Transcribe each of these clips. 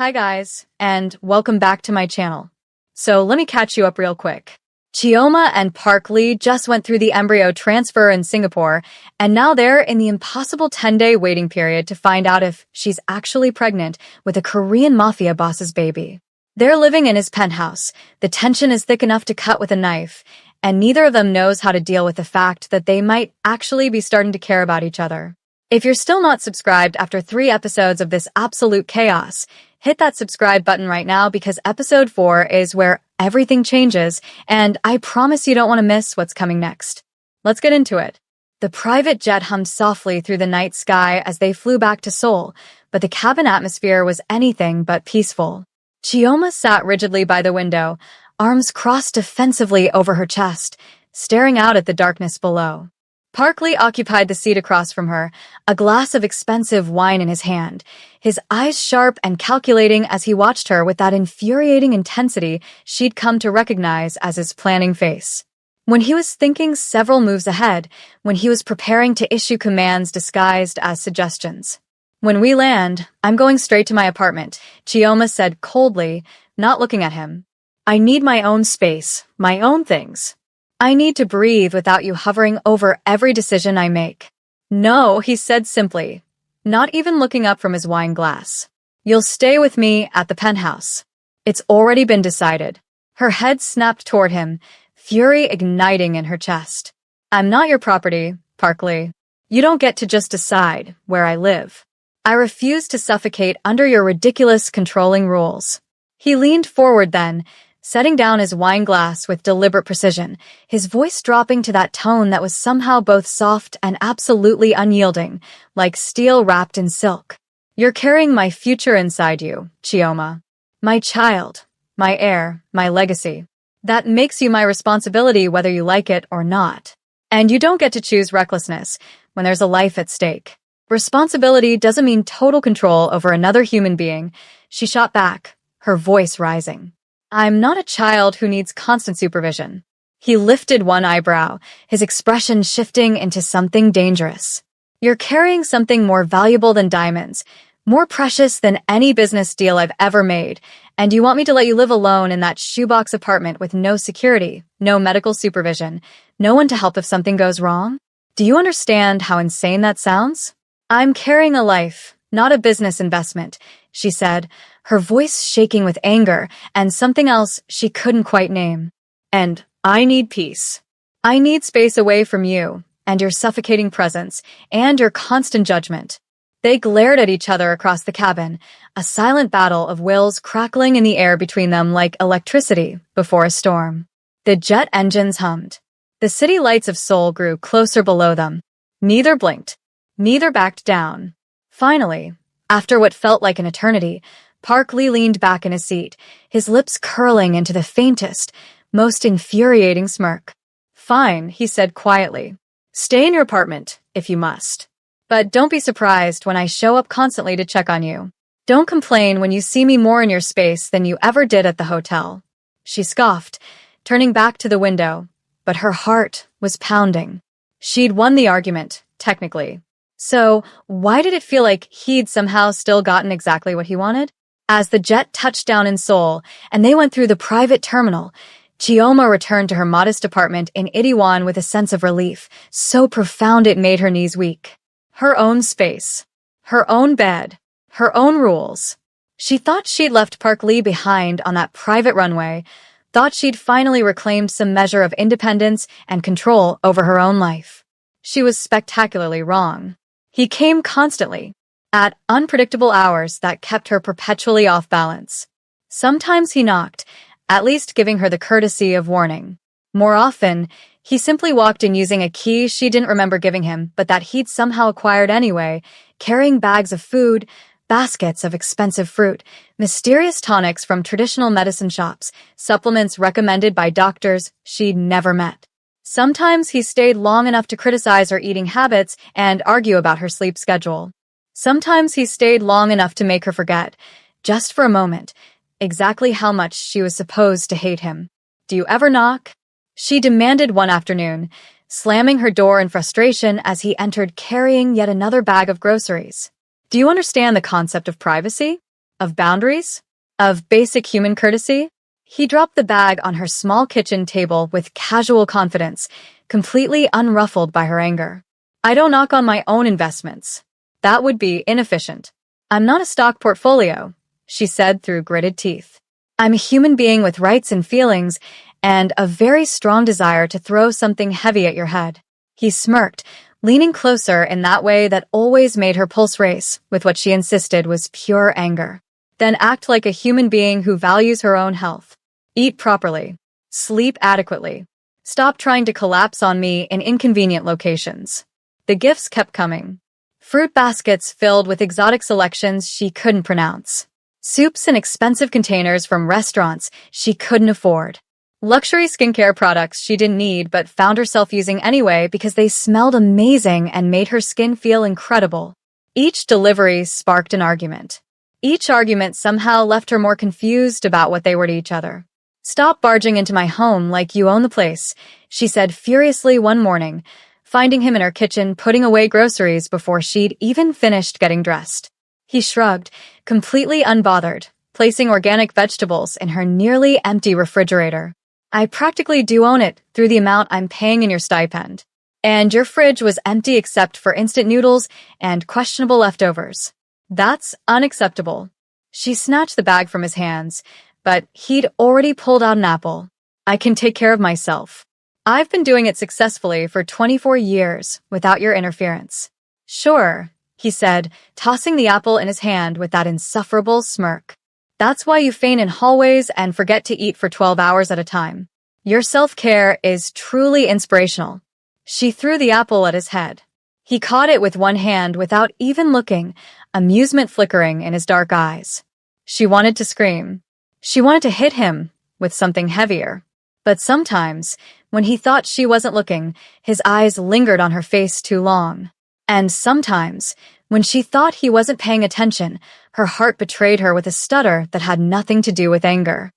Hi guys, and welcome back to my channel. So let me catch you up real quick. Chioma and Park Lee just went through the embryo transfer in Singapore, and now they're in the impossible 10-day waiting period to find out if she's actually pregnant with a Korean Mafia boss's baby. They're living in his penthouse. The tension is thick enough to cut with a knife, and neither of them knows how to deal with the fact that they might actually be starting to care about each other. If you're still not subscribed after 3 episodes of this absolute chaos, hit that subscribe button right now because episode 4 is where everything changes, and I promise you don't want to miss what's coming next. Let's get into it. The private jet hummed softly through the night sky as they flew back to Seoul, but the cabin atmosphere was anything but peaceful. Chioma sat rigidly by the window, arms crossed defensively over her chest, staring out at the darkness below. Park Lee occupied the seat across from her, a glass of expensive wine in his hand, his eyes sharp and calculating as he watched her with that infuriating intensity she'd come to recognize as his planning face. When he was thinking several moves ahead, when he was preparing to issue commands disguised as suggestions. "When we land, I'm going straight to my apartment," Chioma said coldly, not looking at him. "I need my own space, my own things. I need to breathe without you hovering over every decision I make." "No," he said simply, not even looking up from his wine glass. "You'll stay with me at the penthouse. It's already been decided." Her head snapped toward him, fury igniting in her chest. "I'm not your property, Park Lee. You don't get to just decide where I live. I refuse to suffocate under your ridiculous controlling rules." He leaned forward then, setting down his wine glass with deliberate precision, his voice dropping to that tone that was somehow both soft and absolutely unyielding, like steel wrapped in silk. "You're carrying my future inside you, Chioma. My child, my heir, my legacy. That makes you my responsibility whether you like it or not. And you don't get to choose recklessness when there's a life at stake. Responsibility doesn't mean total control over another human being." She shot back, her voice rising. "I'm not a child who needs constant supervision." He lifted one eyebrow, his expression shifting into something dangerous. "You're carrying something more valuable than diamonds, more precious than any business deal I've ever made, and you want me to let you live alone in that shoebox apartment with no security, no medical supervision, no one to help if something goes wrong? Do you understand how insane that sounds?" "I'm carrying a life, not a business investment," she said, her voice shaking with anger and something else she couldn't quite name. "And I need peace. I need space away from you and your suffocating presence and your constant judgment." They glared at each other across the cabin, a silent battle of wills crackling in the air between them like electricity before a storm. The jet engines hummed. The city lights of Seoul grew closer below them. Neither blinked. Neither backed down. Finally, after what felt like an eternity, Park Lee leaned back in his seat, his lips curling into the faintest, most infuriating smirk. "Fine," he said quietly. "Stay in your apartment, if you must. But don't be surprised when I show up constantly to check on you. Don't complain when you see me more in your space than you ever did at the hotel." She scoffed, turning back to the window, but her heart was pounding. She'd won the argument, technically. So why did it feel like he'd somehow still gotten exactly what he wanted? As the jet touched down in Seoul and they went through the private terminal, Chioma returned to her modest apartment in Itaewon with a sense of relief, so profound it made her knees weak. Her own space, her own bed, her own rules. She thought she'd left Park Lee behind on that private runway, thought she'd finally reclaimed some measure of independence and control over her own life. She was spectacularly wrong. He came constantly, at unpredictable hours that kept her perpetually off balance. Sometimes he knocked, at least giving her the courtesy of warning. More often, he simply walked in using a key she didn't remember giving him, but that he'd somehow acquired anyway, carrying bags of food, baskets of expensive fruit, mysterious tonics from traditional medicine shops, supplements recommended by doctors she'd never met. Sometimes he stayed long enough to criticize her eating habits and argue about her sleep schedule. Sometimes he stayed long enough to make her forget, just for a moment, exactly how much she was supposed to hate him. "Do you ever knock?" she demanded one afternoon, slamming her door in frustration as he entered carrying yet another bag of groceries. "Do you understand the concept of privacy? of boundaries, of basic human courtesy. He dropped the bag on her small kitchen table with casual confidence, completely unruffled by her anger. I don't knock on my own investments. That would be inefficient. I'm not a stock portfolio, she said through gritted teeth. I'm a human being with rights and feelings, and a very strong desire to throw something heavy at your head. He smirked, leaning closer in that way that always made her pulse race with what she insisted was pure anger. Then act like a human being who values her own health. Eat properly. Sleep adequately. Stop trying to collapse on me in inconvenient locations. The gifts kept coming. Fruit baskets filled with exotic selections she couldn't pronounce. Soups in expensive containers from restaurants she couldn't afford. Luxury skincare products she didn't need but found herself using anyway because they smelled amazing and made her skin feel incredible. Each delivery sparked an argument. Each argument somehow left her more confused about what they were to each other. Stop barging into my home like you own the place, she said furiously one morning, finding him in her kitchen putting away groceries before she'd even finished getting dressed. He shrugged, completely unbothered, placing organic vegetables in her nearly empty refrigerator. I practically do own it through the amount I'm paying in your stipend. And your fridge was empty except for instant noodles and questionable leftovers. That's unacceptable. She snatched the bag from his hands, but he'd already pulled out an apple. I can take care of myself. I've been doing it successfully for 24 years without your interference. Sure, he said, tossing the apple in his hand with that insufferable smirk. That's why you faint in hallways and forget to eat for 12 hours at a time. Your self-care is truly inspirational. She threw the apple at his head. He caught it with one hand without even looking, amusement flickering in his dark eyes. She wanted to scream. She wanted to hit him with something heavier. But sometimes, when he thought she wasn't looking, his eyes lingered on her face too long. And sometimes, when she thought he wasn't paying attention, her heart betrayed her with a stutter that had nothing to do with anger.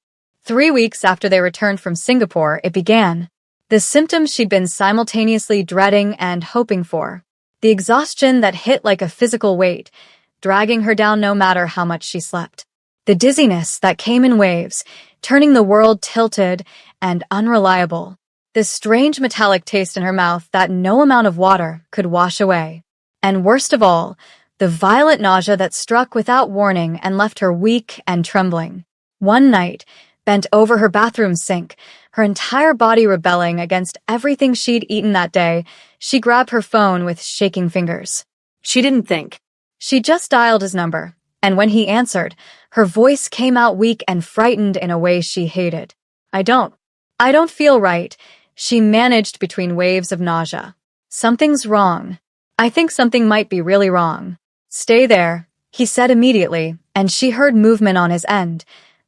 3 weeks after they returned from Singapore, it began. The symptoms she'd been simultaneously dreading and hoping for. The exhaustion that hit like a physical weight, dragging her down no matter how much she slept. The dizziness that came in waves, turning the world tilted and unreliable. The strange metallic taste in her mouth that no amount of water could wash away. And worst of all, the violent nausea that struck without warning and left her weak and trembling. One night, bent over her bathroom sink, her entire body rebelling against everything she'd eaten that day, she grabbed her phone with shaking fingers. She didn't think. She just dialed his number, and when he answered, her voice came out weak and frightened in a way she hated. I don't feel right, she managed between waves of nausea. Something's wrong. I think something might be really wrong. Stay there, he said immediately, and she heard movement on his end,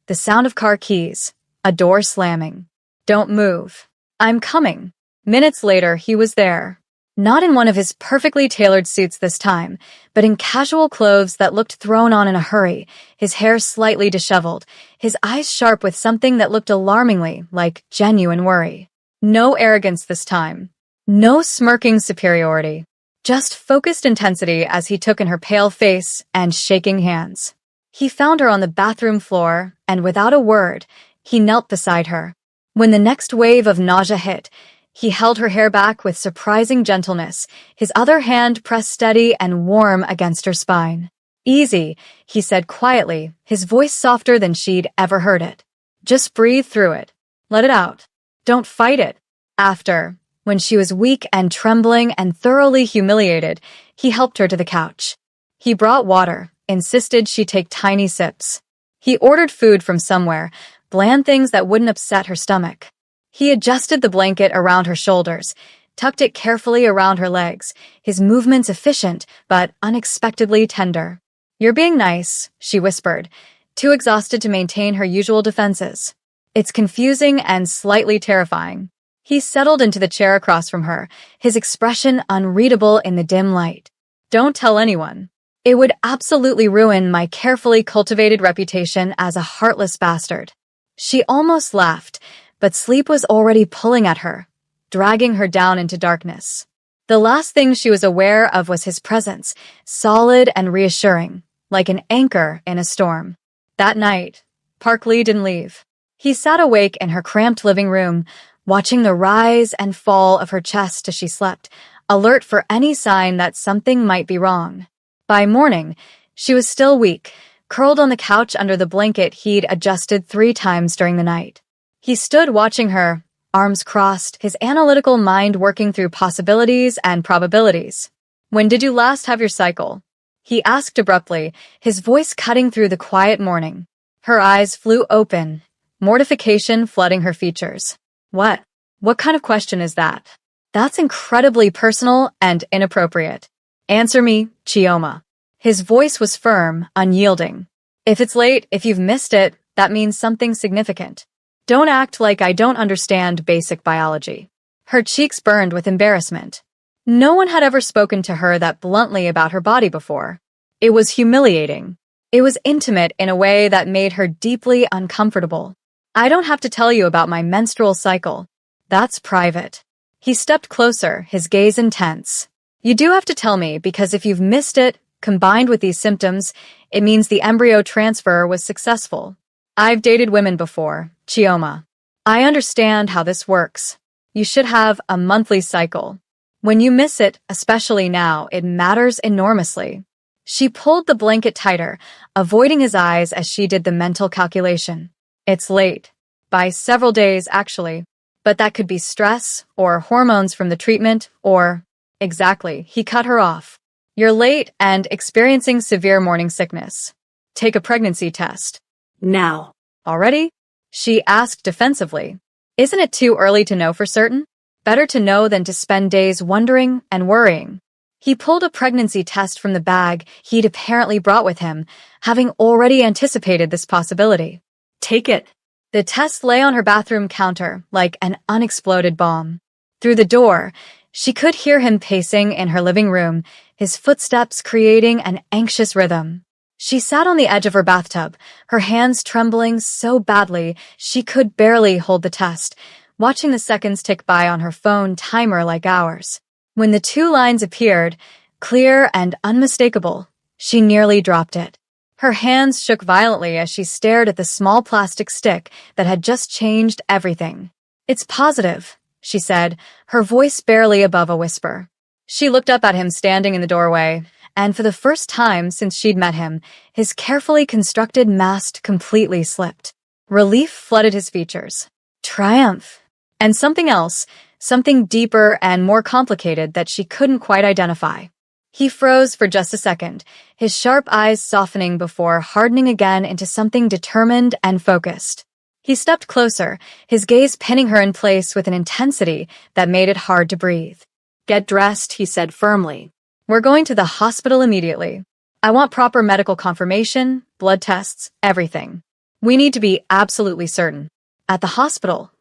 the sound of car keys, a door slamming. Don't move. I'm coming. Minutes later, he was there. Not in one of his perfectly tailored suits this time, but in casual clothes that looked thrown on in a hurry, his hair slightly disheveled, his eyes sharp with something that looked alarmingly like genuine worry. No arrogance this time. No smirking superiority. Just focused intensity as he took in her pale face and shaking hands. He found her on the bathroom floor, and without a word, he knelt beside her. When the next wave of nausea hit, he held her hair back with surprising gentleness, his other hand pressed steady and warm against her spine. Easy, he said quietly, his voice softer than she'd ever heard it. Just breathe through it. Let it out. Don't fight it. After, when she was weak and trembling and thoroughly humiliated, he helped her to the couch. He brought water, insisted she take tiny sips. He ordered food from somewhere, bland things that wouldn't upset her stomach. He adjusted the blanket around her shoulders, tucked it carefully around her legs, his movements efficient but unexpectedly tender. You're being nice, she whispered, too exhausted to maintain her usual defenses. It's confusing and slightly terrifying. He settled into the chair across from her, his expression unreadable in the dim light. Don't tell anyone. It would absolutely ruin my carefully cultivated reputation as a heartless bastard. She almost laughed, but sleep was already pulling at her, dragging her down into darkness. The last thing she was aware of was his presence, solid and reassuring, like an anchor in a storm. That night, Park Lee didn't leave. He sat awake in her cramped living room, watching the rise and fall of her chest as she slept, alert for any sign that something might be wrong. By morning, she was still weak, curled on the couch under the blanket he'd adjusted 3 times during the night. He stood watching her, arms crossed, his analytical mind working through possibilities and probabilities. "When did you last have your cycle?" he asked abruptly, his voice cutting through the quiet morning. Her eyes flew open, mortification flooding her features. "What? What kind of question is that? That's incredibly personal and inappropriate. Answer me, Chioma." His voice was firm, unyielding. "If it's late, if you've missed it, that means something significant. Don't act like I don't understand basic biology." Her cheeks burned with embarrassment. No one had ever spoken to her that bluntly about her body before. It was humiliating. It was intimate in a way that made her deeply uncomfortable. "I don't have to tell you about my menstrual cycle. That's private." He stepped closer, his gaze intense. "You do have to tell me, because if you've missed it, combined with these symptoms, it means the embryo transfer was successful. I've dated women before, Chioma. I understand how this works. You should have a monthly cycle. When you miss it, especially now, it matters enormously." She pulled the blanket tighter, avoiding his eyes as she did the mental calculation. "It's late. By several days, actually. But that could be stress, or hormones from the treatment, or—" "Exactly," he cut her off. "You're late and experiencing severe morning sickness. Take a pregnancy test." Now. "Already?" she asked defensively. "Isn't it too early to know for certain? Better to know than to spend days wondering and worrying." He pulled a pregnancy test from the bag he'd apparently brought with him, having already anticipated this possibility. "Take it." The test lay on her bathroom counter like an unexploded bomb. Through the door, she could hear him pacing in her living room, his footsteps creating an anxious rhythm. She sat on the edge of her bathtub, her hands trembling so badly she could barely hold the test, watching the seconds tick by on her phone timer like hours. When the 2 lines appeared, clear and unmistakable, she nearly dropped it. Her hands shook violently as she stared at the small plastic stick that had just changed everything. "It's positive," she said, her voice barely above a whisper. She looked up at him standing in the doorway, and for the first time since she'd met him, his carefully constructed mask completely slipped. Relief flooded his features. Triumph. And something else, something deeper and more complicated that she couldn't quite identify. He froze for just a second, his sharp eyes softening before hardening again into something determined and focused. He stepped closer, his gaze pinning her in place with an intensity that made it hard to breathe. "Get dressed," he said firmly. "We're going to the hospital immediately. I want proper medical confirmation, blood tests, everything. We need to be absolutely certain." At the hospital,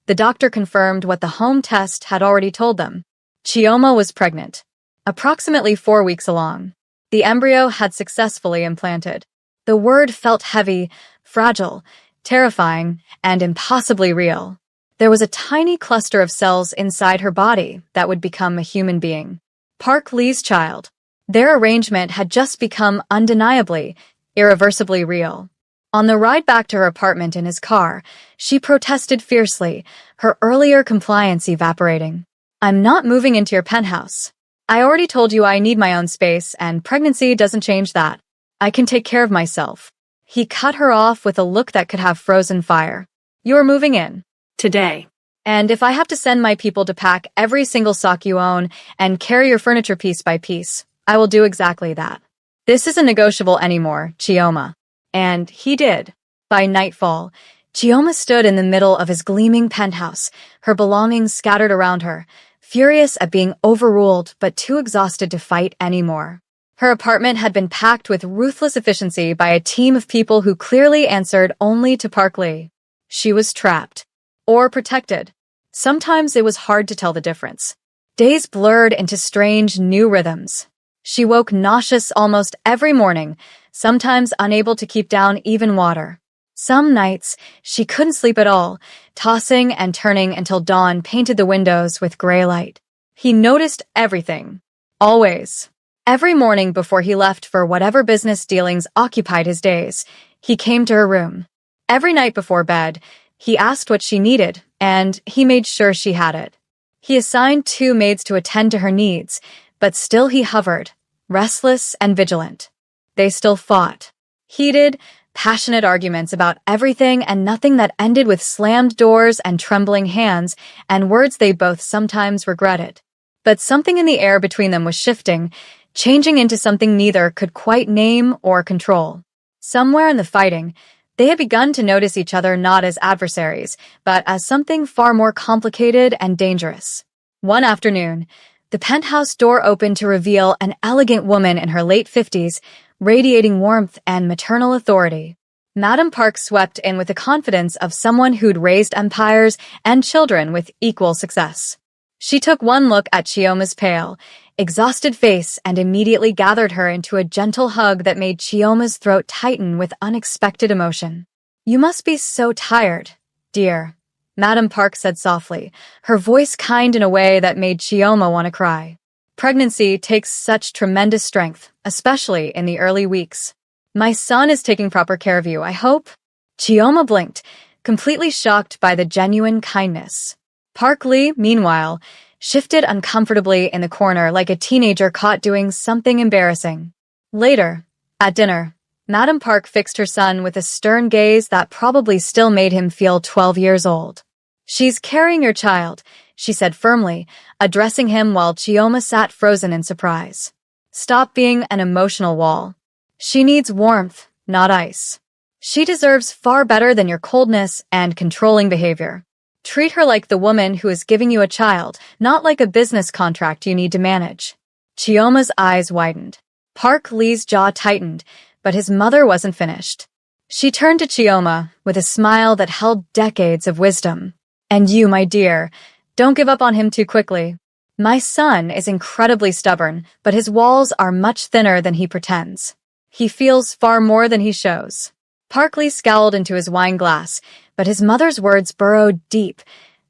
the doctor confirmed what the home test had already told them. Chioma was pregnant, approximately 4 weeks along. The embryo had successfully implanted. The word felt heavy, fragile, terrifying, and impossibly real. There was a tiny cluster of cells inside her body that would become a human being. Park Lee's child. Their arrangement had just become undeniably, irreversibly real. On the ride back to her apartment in his car, she protested fiercely, her earlier compliance evaporating. "I'm not moving into your penthouse. I already told you I need my own space, and pregnancy doesn't change that. I can take care of myself." He cut her off with a look that could have frozen fire. "You're moving in. Today. And if I have to send my people to pack every single sock you own and carry your furniture piece by piece, I will do exactly that. This isn't negotiable anymore, Chioma." And he did. By nightfall, Chioma stood in the middle of his gleaming penthouse, her belongings scattered around her, furious at being overruled but too exhausted to fight anymore. Her apartment had been packed with ruthless efficiency by a team of people who clearly answered only to Park Lee. She was trapped. Or protected. Sometimes it was hard to tell the difference. Days blurred into strange new rhythms. She woke nauseous almost every morning, sometimes unable to keep down even water. Some nights, she couldn't sleep at all, tossing and turning until dawn painted the windows with gray light. He noticed everything. Always. Every morning before he left for whatever business dealings occupied his days, He came to her room. Every night before bed, he asked what she needed, and he made sure she had it. He assigned 2 maids to attend to her needs, but still he hovered, restless and vigilant. They still fought. Heated, passionate arguments about everything and nothing that ended with slammed doors and trembling hands and words they both sometimes regretted. But something in the air between them was shifting, changing into something neither could quite name or control. Somewhere in the fighting, they had begun to notice each other not as adversaries, but as something far more complicated and dangerous. One afternoon, the penthouse door opened to reveal an elegant woman in her late 50s, radiating warmth and maternal authority. Madame Park swept in with the confidence of someone who'd raised empires and children with equal success. She took one look at Chioma's pale, exhausted face and immediately gathered her into a gentle hug that made Chioma's throat tighten with unexpected emotion. "You must be so tired, dear," Madame Park said softly, her voice kind in a way that made Chioma want to cry. "Pregnancy takes such tremendous strength, especially in the early weeks. My son is taking proper care of you, I hope?" Chioma blinked, completely shocked by the genuine kindness. Park Lee, meanwhile, shifted uncomfortably in the corner like a teenager caught doing something embarrassing. Later, at dinner, Madame Park fixed her son with a stern gaze that probably still made him feel 12 years old. "She's carrying your child," she said firmly, addressing him while Chioma sat frozen in surprise. "Stop being an emotional wall. She needs warmth, not ice. She deserves far better than your coldness and controlling behavior. Treat her like the woman who is giving you a child, not like a business contract you need to manage." Chioma's eyes widened. Park Lee's jaw tightened, but his mother wasn't finished. She turned to Chioma with a smile that held decades of wisdom. "And you, my dear, don't give up on him too quickly. My son is incredibly stubborn, but his walls are much thinner than he pretends. He feels far more than he shows." Park Lee scowled into his wine glass, but his mother's words burrowed deep,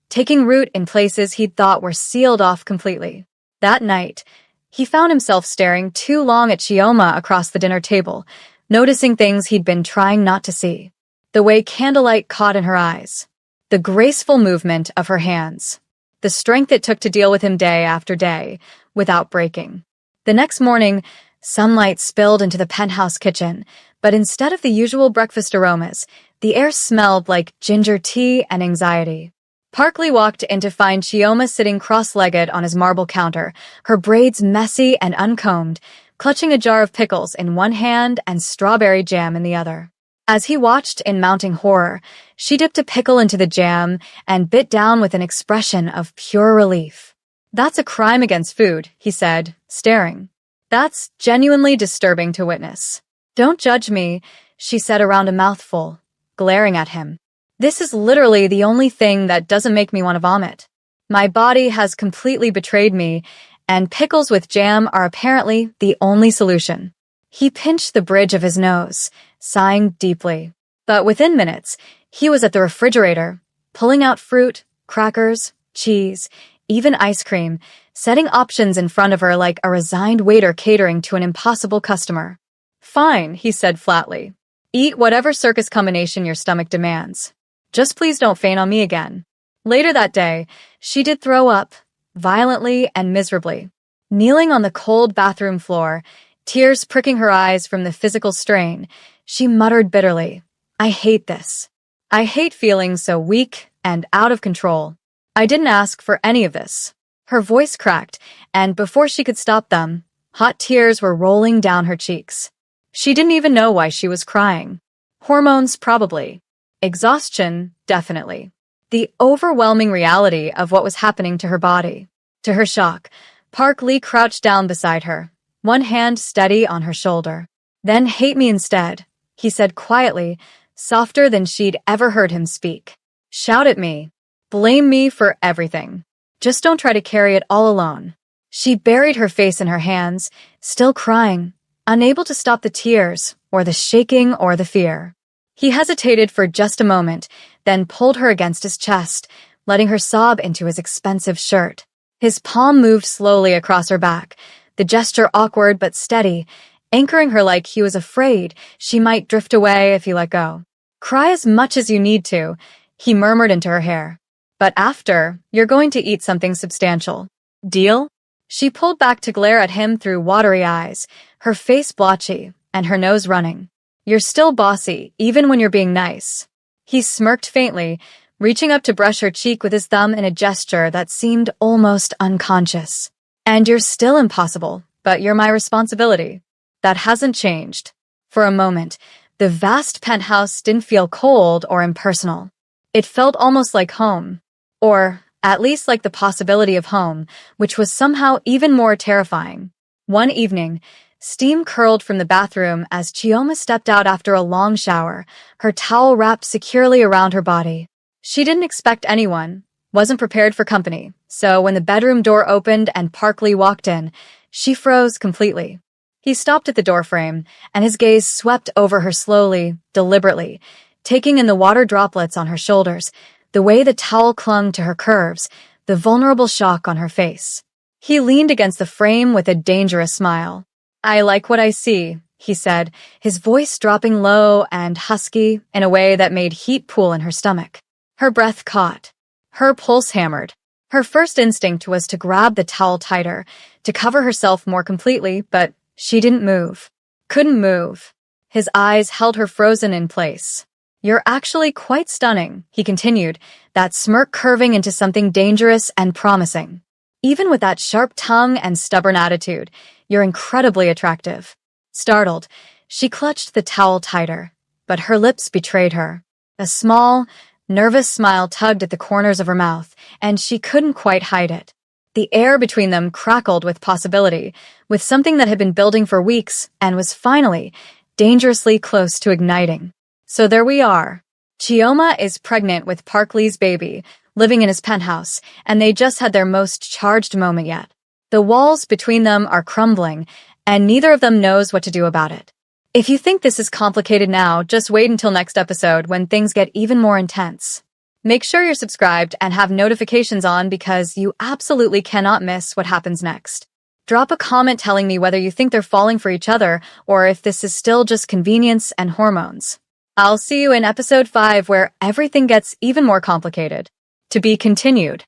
taking root in places he'd thought were sealed off completely. That night, he found himself staring too long at Chioma across the dinner table, noticing things he'd been trying not to see. The way candlelight caught in her eyes, the graceful movement of her hands, the strength it took to deal with him day after day, without breaking. The next morning, sunlight spilled into the penthouse kitchen, but instead of the usual breakfast aromas, the air smelled like ginger tea and anxiety. Park Lee walked in to find Chioma sitting cross-legged on his marble counter, her braids messy and uncombed, clutching a jar of pickles in one hand and strawberry jam in the other. As he watched in mounting horror, she dipped a pickle into the jam and bit down with an expression of pure relief. "That's a crime against food," he said, staring. "That's genuinely disturbing to witness." "Don't judge me," she said around a mouthful, glaring at him. "This is literally the only thing that doesn't make me want to vomit. My body has completely betrayed me, and pickles with jam are apparently the only solution." He pinched the bridge of his nose, sighing deeply. But within minutes, he was at the refrigerator, pulling out fruit, crackers, cheese, even ice cream, setting options in front of her like a resigned waiter catering to an impossible customer. "Fine," he said flatly. "Eat whatever circus combination your stomach demands. Just please don't faint on me again." Later that day, she did throw up, violently and miserably. Kneeling on the cold bathroom floor, tears pricking her eyes from the physical strain, she muttered bitterly, "I hate this. I hate feeling so weak and out of control. I didn't ask for any of this." Her voice cracked, and before she could stop them, hot tears were rolling down her cheeks. She didn't even know why she was crying. Hormones, probably. Exhaustion, definitely. The overwhelming reality of what was happening to her body. To her shock, Park Lee crouched down beside her, one hand steady on her shoulder. "Then hate me instead," he said quietly, softer than she'd ever heard him speak. "Shout at me. Blame me for everything. Just don't try to carry it all alone." She buried her face in her hands, still crying, unable to stop the tears, or the shaking, or the fear. He hesitated for just a moment, then pulled her against his chest, letting her sob into his expensive shirt. His palm moved slowly across her back, the gesture awkward but steady, anchoring her like he was afraid she might drift away if he let go. Cry as much as you need to, he murmured into her hair. But after, you're going to eat something substantial. Deal? She pulled back to glare at him through watery eyes, her face blotchy, and her nose running. You're still bossy, even when you're being nice. He smirked faintly, reaching up to brush her cheek with his thumb in a gesture that seemed almost unconscious. And you're still impossible, but you're my responsibility. That hasn't changed. For a moment, the vast penthouse didn't feel cold or impersonal. It felt almost like home. Or, at least like the possibility of home, which was somehow even more terrifying. One evening, steam curled from the bathroom as Chioma stepped out after a long shower, her towel wrapped securely around her body. She didn't expect anyone, wasn't prepared for company, so when the bedroom door opened and Park Lee walked in, she froze completely. He stopped at the doorframe, and his gaze swept over her slowly, deliberately, taking in the water droplets on her shoulders, the way the towel clung to her curves, the vulnerable shock on her face. He leaned against the frame with a dangerous smile. I like what I see, he said, his voice dropping low and husky in a way that made heat pool in her stomach. Her breath caught. Her pulse hammered. Her first instinct was to grab the towel tighter, to cover herself more completely, but she didn't move. Couldn't move. His eyes held her frozen in place. You're actually quite stunning, he continued, that smirk curving into something dangerous and promising. Even with that sharp tongue and stubborn attitude, you're incredibly attractive. Startled, she clutched the towel tighter, but her lips betrayed her. A small, nervous smile tugged at the corners of her mouth, and she couldn't quite hide it. The air between them crackled with possibility, with something that had been building for weeks and was finally, dangerously close to igniting. So there we are. Chioma is pregnant with Park Lee's baby, living in his penthouse, and they just had their most charged moment yet. The walls between them are crumbling, and neither of them knows what to do about it. If you think this is complicated now, just wait until next episode when things get even more intense. Make sure you're subscribed and have notifications on because you absolutely cannot miss what happens next. Drop a comment telling me whether you think they're falling for each other or if this is still just convenience and hormones. I'll see you in episode 5 where everything gets even more complicated. To be continued.